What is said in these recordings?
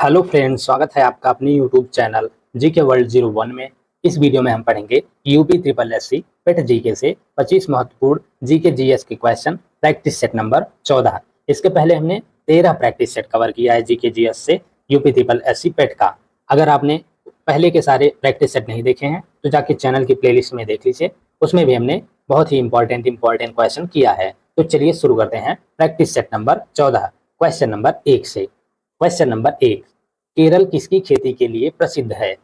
Hello friends, स्वागत है आपका अपनी यूट्यूब चैनल जीके वर्ल्ड 01 में। इस वीडियो में हम पढ़ेंगे यूपी ट्रिपल एससी पेट जीके से 25 महत्वपूर्ण जीके जीएस के क्वेश्चन, प्रैक्टिस सेट नंबर 14। इसके पहले हमने 13 प्रैक्टिस सेट कवर किया है जीके जीएस से यूपी ट्रिपल एससी पेट का। अगर आपने पहले के सारे प्रैक्टिस सेट नहीं देखे हैं तो जाके चैनल की प्लेलिस्ट में देख लीजिए, उसमें भी हमने बहुत ही इंपॉर्टेंट क्वेश्चन किया है। तो चलिए शुरू करते हैं practice set number 14, question number 1 से। क्वेश्चन नंबर 1, केरल किसकी खेती के लिए प्रसिद्ध है?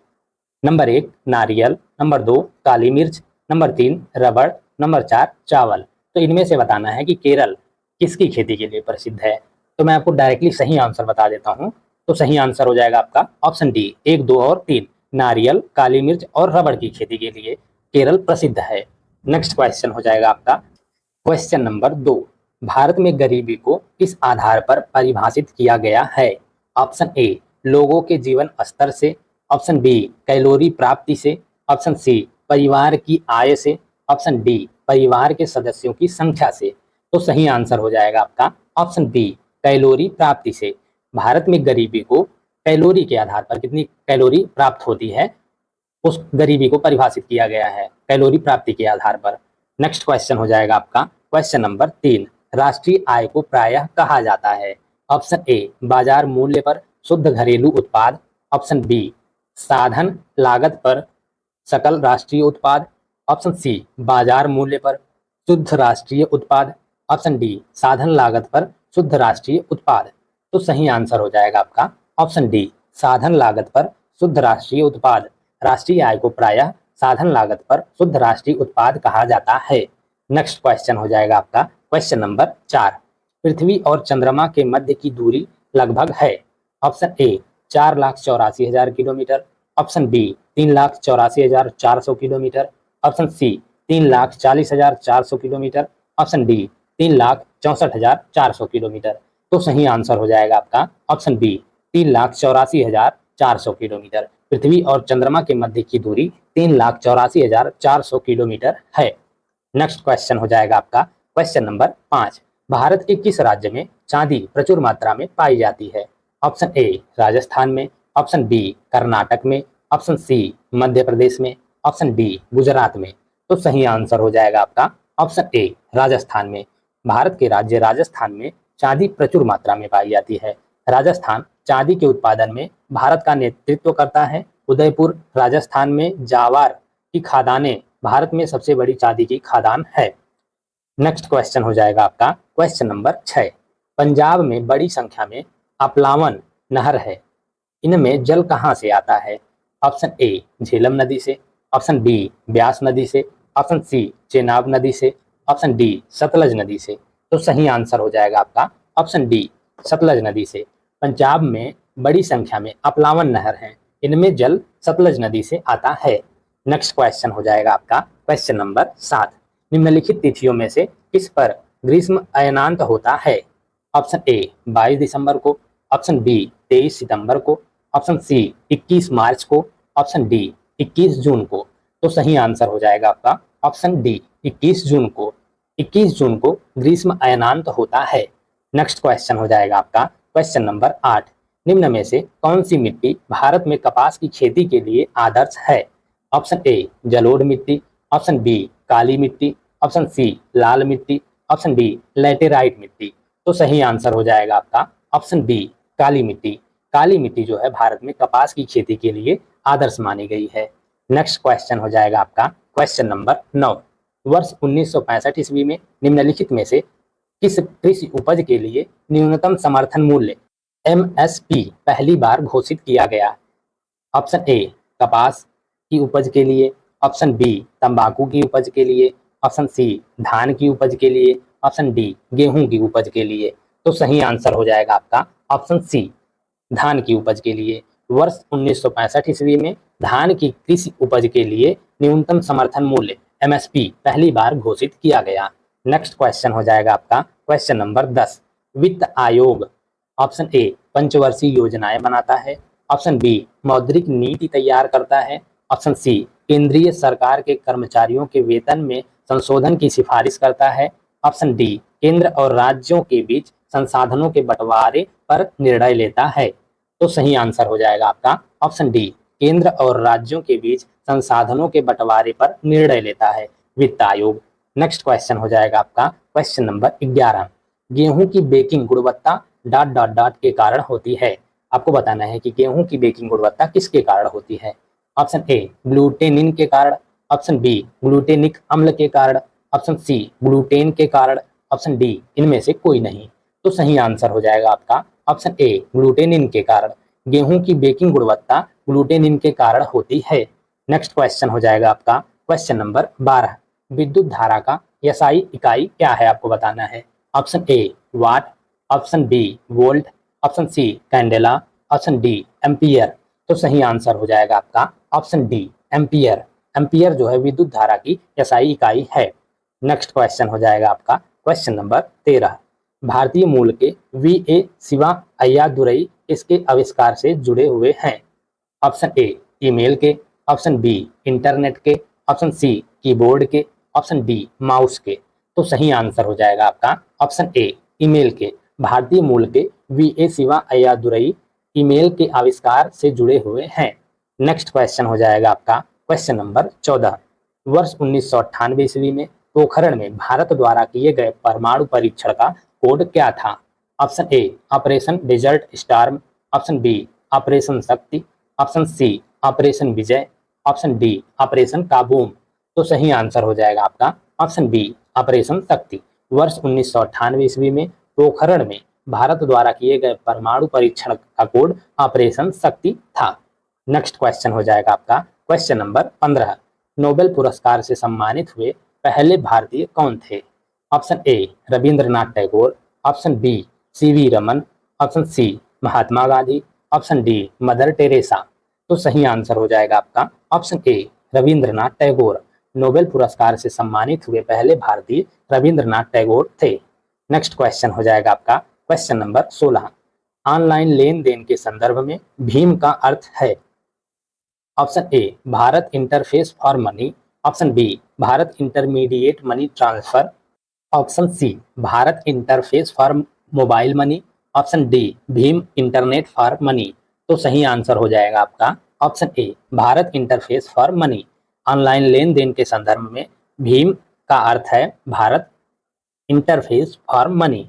नंबर 1 नारियल, नंबर 2 काली मिर्च, नंबर 3 रबड़, नंबर 4 चावल। तो इनमें से बताना है कि केरल किसकी खेती के लिए प्रसिद्ध है। तो मैं आपको डायरेक्टली सही आंसर बता देता हूं। तो सही आंसर हो जाएगा आपका ऑप्शन डी, 1, 2 और 3। नारियल, काली मिर्च और रबड़ की खेती के लिए केरल प्रसिद्ध है। नेक्स्ट क्वेश्चन हो जाएगा आपका क्वेश्चन नंबर 2, भारत में गरीबी को किस आधार पर परिभाषित किया गया है? ऑप्शन ए लोगों के जीवन स्तर से, ऑप्शन बी कैलोरी प्राप्ति से, ऑप्शन सी परिवार की आय से, ऑप्शन डी परिवार के सदस्यों की संख्या से। तो सही आंसर हो जाएगा आपका ऑप्शन बी, कैलोरी प्राप्ति से। भारत में गरीबी को कैलोरी के आधार पर, कितनी कैलोरी प्राप्त होती है, उस गरीबी को परिभाषित किया गया है कैलोरी प्राप्ति के आधार पर। नेक्स्ट क्वेश्चन हो जाएगा आपका क्वेश्चन नंबर 3, राष्ट्रीय आय को प्रायः कहा जाता है? ऑप्शन ए बाजार मूल्य पर शुद्ध घरेलू उत्पाद, ऑप्शन बी साधन लागत पर सकल राष्ट्रीय उत्पाद, ऑप्शन सी बाजार मूल्य पर शुद्ध राष्ट्रीय उत्पाद, ऑप्शन डी साधन लागत पर शुद्ध राष्ट्रीय उत्पाद। तो सही आंसर हो जाएगा आपका ऑप्शन डी, साधन लागत पर शुद्ध राष्ट्रीय उत्पाद। राष्ट्रीय आय को प्रायः साधन लागत पर शुद्ध राष्ट्रीय उत्पाद कहा जाता है। नेक्स्ट क्वेश्चन हो जाएगा आपका क्वेश्चन नंबर 4, पृथ्वी और चंद्रमा के मध्य की दूरी लगभग है? Option A 4,84,000 kilometre, option B 3,84,400 kilometre, option C 3,40,400 kilometre, option D 3,64,400 kilometre. तो सही आंसर हो जाएगा आपका ऑप्शन बी, 3,84,400 किलोमीटर। पृथ्वी और चंद्रमा के मध्य की दूरी 3,84,400 किलोमीटर है। नेक्स्ट क्वेश्चन हो जाएगा आपका क्वेश्चन नंबर 5, भारत के किस राज्य में चांदी प्रचुर मात्रा में पाई जाती है? ऑप्शन ए राजस्थान में, ऑप्शन बी कर्नाटक में, ऑप्शन सी मध्य प्रदेश में, ऑप्शन डी गुजरात में। तो सही आंसर हो जाएगा आपका ऑप्शन ए राजस्थान में। भारत के राज्य राजस्थान में चांदी प्रचुर मात्रा में पाई जाती है। राजस्थान चांदी के उत्पादन में भारत का नेतृत्व करता है। उदयपुर राजस्थान में जावार की खादानें भारत में सबसे बड़ी चांदी की खादान है। नेक्स्ट क्वेश्चन हो जाएगा आपका क्वेश्चन नंबर 6, पंजाब में बड़ी संख्या में अपलावन नहर है, इनमें जल कहाँ से आता है? ऑप्शन ए झेलम नदी से, ऑप्शन बी ब्यास नदी से, ऑप्शन सी चेनाब नदी से, ऑप्शन डी सतलज नदी से। तो सही आंसर हो जाएगा आपका ऑप्शन डी, सतलज नदी से। पंजाब में बड़ी संख्या में अपलावन नहर हैं, इनमें जल सतलज नदी से आता है। नेक्स्ट क्वेश्चन हो जाएगा आपका क्वेश्चन नंबर 7, निम्नलिखित तिथियों में से किस पर ग्रीष्म अयनांत होता है? ऑप्शन ए 22 दिसंबर को, ऑप्शन बी 23 सितंबर को, ऑप्शन सी 21 मार्च को, ऑप्शन डी 21 जून को। तो सही आंसर हो जाएगा आपका ऑप्शन डी, 21 जून को। 21 जून को ग्रीष्म अयनांत होता है। नेक्स्ट क्वेश्चन हो जाएगा आपका क्वेश्चन नंबर 8, निम्न में से कौन सी मिट्टी भारत में कपास की खेती के लिए आदर्श है? ऑप्शन ए जलोढ़ मिट्टी, ऑप्शन बी काली मिट्टी, ऑप्शन सी लाल मिट्टी, ऑप्शन डी लैटेराइट मिट्टी। तो सही आंसर हो जाएगा आपका ऑप्शन बी, काली मिट्टी। काली मिट्टी जो है भारत में कपास की खेती के लिए आदर्श मानी गई है। नेक्स्ट क्वेश्चन हो जाएगा आपका क्वेश्चन नंबर 9, वर्ष 1965 ईस्वी में निम्नलिखित में से किस कृषि उपज के लिए न्यूनतम समर्थन मूल्य एमएसपी पहली बार घोषित किया गया? ऑप्शन ए कपास की उपज के लिए, ऑप्शन बी तंबाकू की उपज के लिए, ऑप्शन सी धान की उपज के लिए, ऑप्शन डी गेहूं की उपज के लिए। तो सही आंसर हो जाएगा आपका ऑप्शन सी, धान की उपज के लिए। वर्ष 1965 ईस्वी में धान की कृषि उपज के लिए न्यूनतम समर्थन मूल्य एमएसपी पहली बार घोषित किया गया। नेक्स्ट क्वेश्चन हो जाएगा आपका क्वेश्चन नंबर 10, वित्त आयोग ऑप्शन ए पंचवर्षीय योजनाएं बनाता है, ऑप्शन बी मौद्रिक नीति तैयार करता है, ऑप्शन सी केंद्रीय सरकार के कर्मचारियों के वेतन में संशोधन की सिफारिश करता है, ऑप्शन डी केंद्र और राज्यों के बीच संसाधनों के बंटवारे पर निर्णय लेता है। तो सही आंसर हो जाएगा आपका ऑप्शन डी, केंद्र और राज्यों के बीच संसाधनों के बंटवारे पर निर्णय लेता है वित्त आयोग। नेक्स्ट क्वेश्चन हो जाएगा आपका क्वेश्चन नंबर 11, गेहूं की बेकिंग गुणवत्ता डॉट डॉट डॉट के कारण होती है। आपको बताना है कि गेहूं की बेकिंग गुणवत्ता किसके कारण होती है। ऑप्शन ए, ग्लूटेनिन के कारण, ऑप्शन बी, ग्लूटेनिक अम्ल के कारण, ऑप्शन सी, ग्लूटेन के कारण, ऑप्शन डी, इनमें से कोई नहीं। तो सही आंसर हो जाएगा आपका ऑप्शन ए, ग्लूटेनिन के कारण। गेहूं की बेकिंग गुणवत्ता ग्लूटेनिन के कारण होती है। नेक्स्ट क्वेश्चन हो जाएगा आपका क्वेश्चन नंबर 12, विद्युत धारा का एसआई इकाई क्या है, आपको बताना है। Option A, watt, option B, volt, option C, candela, option D, ampere. तो सही आंसर हो जाएगा आपका ऑप्शन डी, एम्पियर। एम्पियर जो है विद्युत धारा की एसआई इकाई है। नेक्स्ट क्वेश्चन हो जाएगा आपका क्वेश्चन नंबर 13, भारतीय मूल के वी ए शिवा अय्यादुरई इसके आविष्कार से जुड़े हुए हैं। ऑप्शन ए, ईमेल के, ऑप्शन बी, इंटरनेट के, ऑप्शन सी, कीबोर्ड के, ऑप्शन डी, माउस के। तो सही आंसर हो जाएगा आपका ऑप्शन ए, ईमेल के। भारतीय मूल के V A Shiva Ayyadurai email के आविष्कार से जुड़े हुए हैं। नेक्स्ट क्वेश्चन हो जाएगा आपका क्वेश्चन नंबर 14, वर्ष 1998 ईस्वी में पोखरण में भारत द्वारा किए गए परमाणु परीक्षण का कोड क्या था। Option A, operation desert storm, option B, operation Shakti, option C, operation Vijay, option D, operation kaboom. तो सही आंसर हो जाएगा आपका ऑप्शन बी, ऑपरेशन शक्ति। वर्ष 1998 ईस्वी में पोखरण में भारत द्वारा किए गए परमाणु परीक्षण का कोड ऑपरेशन शक्ति था। नेक्स्ट क्वेश्चन हो जाएगा आपका क्वेश्चन नंबर 15, नोबेल पुरस्कार से सम्मानित हुए पहले भारतीय कौन थे। Option A, Rabindranath Tagore, option B, C V Raman, option C, Mahatma Gandhi, option D, Mother Teresa. तो सही आंसर हो जाएगा आपका option A, Rabindranath Tagore. Nobel पुरस्कार से सम्मानित हुए पहले भारतीय रविंद्रनाथ टैगोर थे। नेक्स्ट क्वेश्चन हो जाएगा आपका क्वेश्चन नंबर 16, ऑनलाइन लेन देन के संदर्भ में भीम का अर्थ है। Option A, Bharat interface for money, option B, Bharat intermediate money transfer, option C, Bharat interface for mobile money, option D, भीम इंटरनेट फॉर मनी। तो सही आंसर हो जाएगा आपका option A, Bharat interface for money. Online लेन देन के संदर्भ में भीम का अर्थ है Bharat interface for money.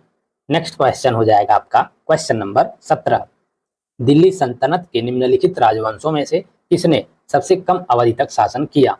Next question हो जाएगा आपका क्वेश्चन नंबर 17, दिल्ली सल्तनत के निम्नलिखित राजवंशों में से किसने सबसे कम अवधि तक शासन किया।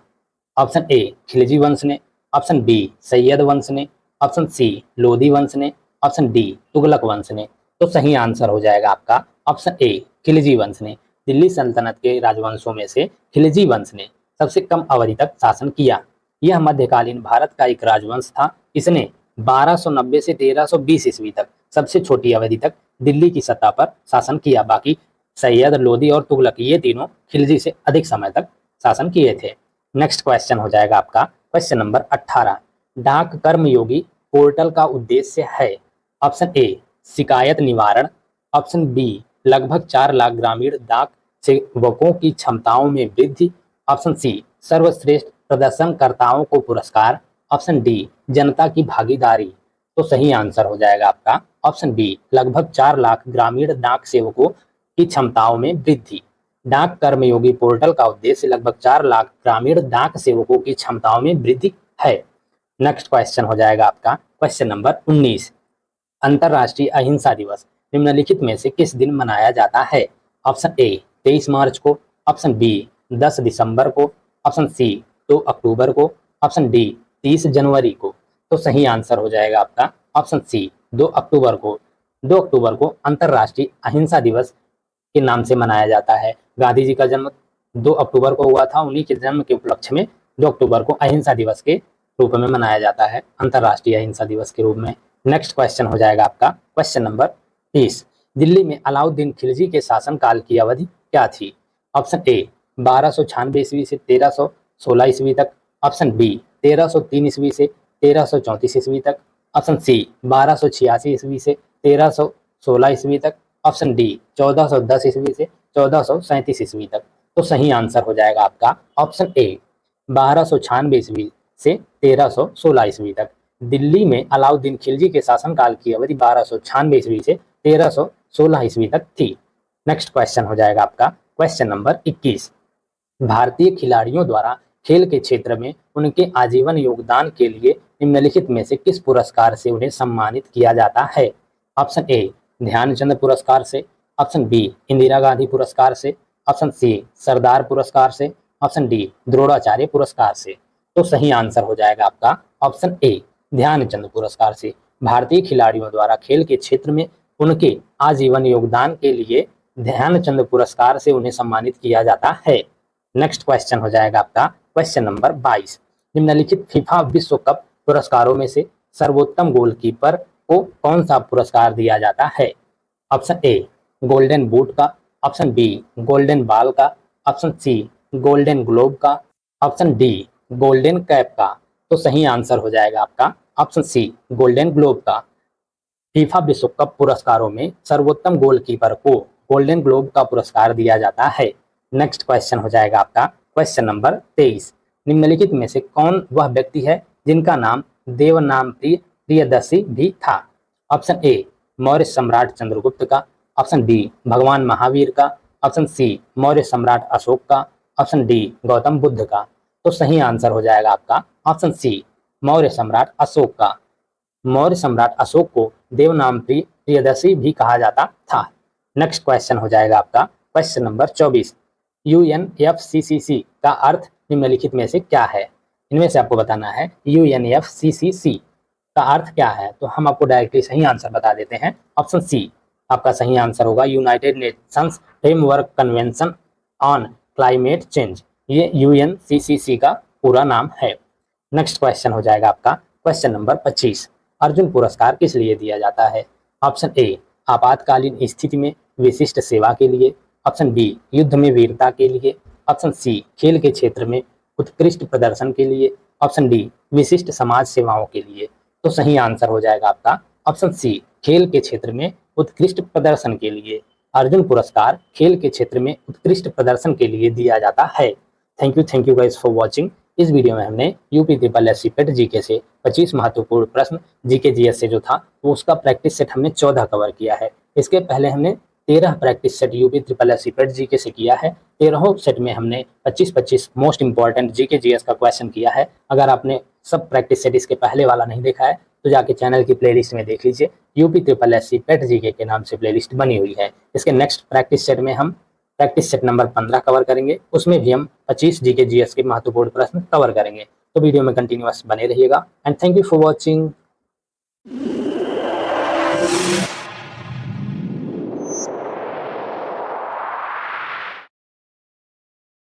ऑप्शन ए, खिलजी वंश ने, ऑप्शन बी, सैयद वंश ने, ऑप्शन सी, लोधी वंश ने, ऑप्शन डी, तुगलक वंश ने। तो सही आंसर हो जाएगा आपका ऑप्शन ए, खिलजी वंश ने। दिल्ली सल्तनत के राजवंशों में से खिलजी वंश ने सबसे कम अवधि तक शासन किया। यह मध्यकालीन भारत का एक राजवंश था। इसने 1290 से 1320 ईस्वी तक सबसे छोटी अवधि तक दिल्ली की सत्ता पर शासन किया। बाकी सैयद, लोधी और तुगलक ये तीनों खिलजी से अधिक समय तक शासन किए थे। नेक्स्ट क्वेश्चन हो जाएगा आपका क्वेश्चन नंबर 18, डाक कर्मयोगी पोर्टल का उद्देश्य है। ऑप्शन ए, शिकायत निवारण, ऑप्शन बी, लगभग 4 लाख ग्रामीण डाक सेवकों की क्षमताओं में वृद्धि, ऑप्शन सी, सर्वश्रेष्ठ प्रदर्शनकर्ताओं को पुरस्कार, ऑप्शन डी, जनता की भागीदारी। तो सही आंसर हो जाएगा आपका ऑप्शन बी, लगभग 4 लाख ग्रामीण डाक सेवकों की क्षमताओं में वृद्धि। डाक कर्मयोगी पोर्टल का उद्देश्य लगभग 4 लाख ग्रामीण डाक सेवकों की क्षमताओं में वृद्धि है। नेक्स्ट क्वेश्चन हो जाएगा आपका क्वेश्चन नंबर 19, अंतर्राष्ट्रीय अहिंसा दिवस निम्नलिखित में से किस दिन मनाया जाता है। ऑप्शन ए, 23 मार्च को, ऑप्शन बी, 10 दिसंबर को, ऑप्शन सी, 2 अक्टूबर को, ऑप्शन डी, 30 जनवरी को। तो सही आंसर हो जाएगा आपका ऑप्शन सी, 2 अक्टूबर को। 2 अक्टूबर को अंतर्राष्ट्रीय अहिंसा दिवस के नाम से मनाया जाता है। गांधी जी का जन्म 2 अक्टूबर को हुआ था। उन्हीं के जन्म के उपलक्ष्य में 2 अक्टूबर को अहिंसा दिवस के रूप में मनाया जाता है, अंतर्राष्ट्रीय अहिंसा दिवस के रूप में। नेक्स्ट क्वेश्चन हो जाएगा आपका क्वेश्चन नंबर 30, दिल्ली में अलाउद्दीन खिलजी के शासनकाल की अवधि क्या थी। ऑप्शन ए, 1296 ईस्वी से 1316 ईस्वी तक, ऑप्शन बी, 1303 ईस्वी से 1334 ईस्वी तक, ऑप्शन सी, 1286 ईस्वी से 1316 ईस्वी तक, ऑप्शन डी, 1410 ईस्वी से 1437 ईस्वी तक। तो सही आंसर हो जाएगा आपका ऑप्शन ए, 1296 ईस्वी से 1316 ईस्वी तक। दिल्ली में अलाउद्दीन खिलजी के शासनकाल की अवधि 1296 ईस्वी से 1316 ईस्वी तक थी। नेक्स्ट क्वेश्चन हो जाएगा आपका क्वेश्चन नंबर 21। भारतीय खिलाड़ियों द्वारा खेल के क्षेत्र में उनके आजीवन योगदान के लिए निम्नलिखित में से किस पुरस्कार से उन्हें सम्मानित किया जाता है? ऑप्शन ए ध्यानचंद पुरस्कार से, ऑप्शन बी इंदिरा गांधी पुरस्कार से, ऑप्शन सी सरदार पुरस्कार से, ऑप्शन डी द्रोणाचार्य पुरस्कार से। तो सही आंसर हो जाएगा आपका ऑप्शन ए ध्यानचंद पुरस्कार से। भारतीय खिलाड़ियों द्वारा खेल के क्षेत्र में उनके आजीवन योगदान के लिए ध्यानचंद पुरस्कार से उन्हें सम्मानित किया जाता है। नेक्स्ट क्वेश्चन हो जाएगा आपका क्वेश्चन नंबर 22। निम्नलिखित फीफा विश्व कप पुरस्कारों में से सर्वोत्तम गोलकीपर को कौन सा पुरस्कार दिया जाता है? ऑप्शन ए गोल्डन बूट का, ऑप्शन बी गोल्डन बॉल का, ऑप्शन सी गोल्डन ग्लोब का, ऑप्शन डी गोल्डन कैप का। तो सही आंसर हो जाएगा आपका ऑप्शन सी गोल्डन ग्लोब का। फीफा विश्व कप पुरस्कारों में सर्वोत्तम गोलकीपर को गोल्डन ग्लोब का पुरस्कार दिया जाता है। नेक्स्ट क्वेश्चन हो जाएगा आपका क्वेश्चन नंबर 23। निम्नलिखित में से कौन वह व्यक्ति है जिनका नाम देवनामप्रिय प्रियदर्शी भी था? ऑप्शन ए मौर्य सम्राट चंद्रगुप्त का, ऑप्शन बी भगवान महावीर का, ऑप्शन सी मौर्य सम्राट अशोक का, ऑप्शन डी गौतम बुद्ध का। तो सही आंसर हो जाएगा आपका ऑप्शन सी मौर्य सम्राट अशोक का। मौर्य सम्राट अशोक को देवनामप्रिय प्रियदर्शी भी कहा जाता था। नेक्स्ट क्वेश्चन हो जाएगा आपका क्वेश्चन नंबर 24। UNFCCC का अर्थ निम्नलिखित में से क्या है? इनमें से आपको बताना है UNFCCC का अर्थ क्या है। तो हम आपको डायरेक्टली सही आंसर बता देते हैं। ऑप्शन सी आपका सही आंसर होगा United Nations framework convention on climate change. ये UNFCCC का पूरा नाम है। नेक्स्ट क्वेश्चन हो जाएगा आपका क्वेश्चन नंबर 25। अर्जुन पुरस्कार किस लिए दिया जाता है? ऑप्शन ए आपातकालीन स्थिति में विशिष्ट सेवा के लिए, ऑप्शन बी युद्ध में वीरता के लिए, ऑप्शन सी खेल के क्षेत्र में उत्कृष्ट प्रदर्शन के लिए, ऑप्शन डी विशिष्ट समाज सेवाओं के लिए। तो सही आंसर हो जाएगा आपका ऑप्शन सी खेल के क्षेत्र में उत्कृष्ट प्रदर्शन के लिए। अर्जुन पुरस्कार खेल के क्षेत्र में उत्कृष्ट प्रदर्शन के लिए दिया जाता है। Thank you guys for watching. इस वीडियो में हमने UPSSC पेट जीके से 25 महत्वपूर्ण प्रश्न जीके जीएस से जो था वो उसका प्रैक्टिस सेट हमने 14 कवर किया है। इसके पहले हमने 13 प्रैक्टिस सेट UPSSC पेट जीके से किया है। 13 सेट में हमने 25 मोस्ट इंपॉर्टेंट जीके जीएस का क्वेश्चन किया है। अगर आपने सब प्रैक्टिस सेट इसके पहले वाला नहीं देखा है तो जाके चैनल की प्लेलिस्ट में देख लीजिए। UPSSC पेट जीके के नाम से प्लेलिस्ट बनी हुई है। इसके नेक्स्ट प्रैक्टिस सेट में हम प्रैक्टिस सेट नंबर 15 कवर करेंगे। उसमें भी हम 25 जीके जीएस के महत्वपूर्ण प्रश्न कवर करेंगे। तो वीडियो में कंटिन्यूअस बने रहिएगा and thank you for watching.